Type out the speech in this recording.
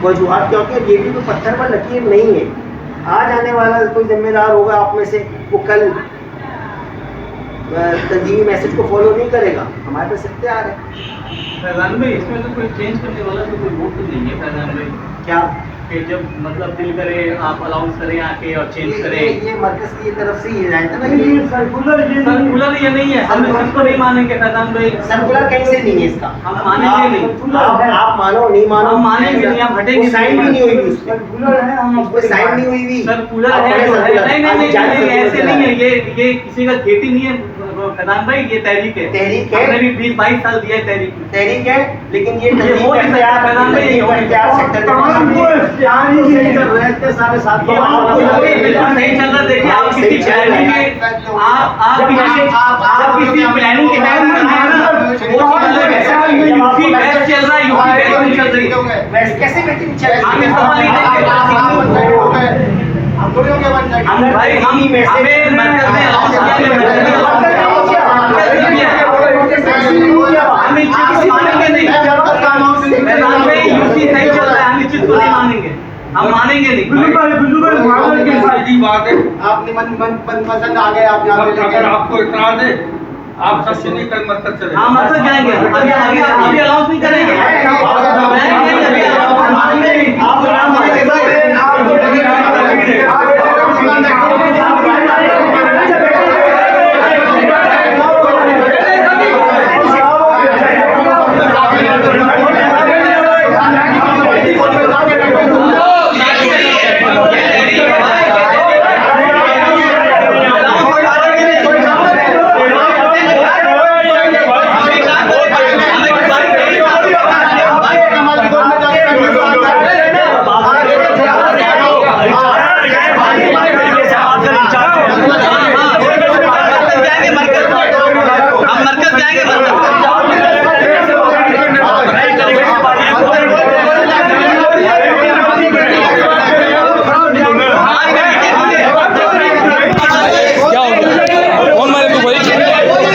वजूहात क्या होती है, ये भी तो पत्थर पर लकीर नहीं है। आज आने वाला कोई जिम्मेदार होगा आप में से, वो कल तंजीमी मैसेज को फॉलो नहीं करेगा। हमारे पास इख्तियार है। फैजान भाई, इसमें तो कोई चेंज करने वाला तो कोई वोट तो नहीं है फैजान भाई। क्या कि जब मतलब दिल करे आप अलाउंस करें आके और चेंज करें। ये मरकज की तरफ से ये हिदायत है ना, ये सर्कुलर ये नहीं है, हम इसको नहीं मानेंगे फैजान भाई। सर्कुलर कहीं से नहीं है इसका, हम मानेंगे नहीं। आप मानो नहीं मानो, हम मानेंगे नहीं, हम हटेंगे। साइन भी नहीं हुई उस पर, साइन नहीं हुई भी। सर्कुलर है, नहीं ऐसे नहीं है, ये किसी का खेती नहीं है फैजान भाई, ये तहरीक है। तहरीक है, हमने भी 20-22 साल दिया है तहरीक में। तहरीक है, लेकिन ये हो नहीं सकता फैजान भाई, ये सही चल रहे थे सारे साथ। नहीं चल रहा। देखिए आप किसी प्लानिंग के आप किसी प्लानिंग के टाइम में है ना, वो यूपी बेस्ट चल रहा है, यूपी बेस्ट नहीं चल रही है। वैसे कैसे बेटिंग चल रही हम इस सवाल नहीं करेंगे। हम भाई हमें मरकज में अलाउंस हम इस चीज को मानेंगे नहीं। यूपी सही चल रहा है, हम इस चीज को नहीं मानेंगे, हम मानेंगे नहीं। बात है, आपने मन पसंद आ गए, आप अगर आपको इतराज है आप सबसे नहीं कर मत चले। हाँ मतलब जाएंगे, अभी अलाउंस नहीं करेंगे।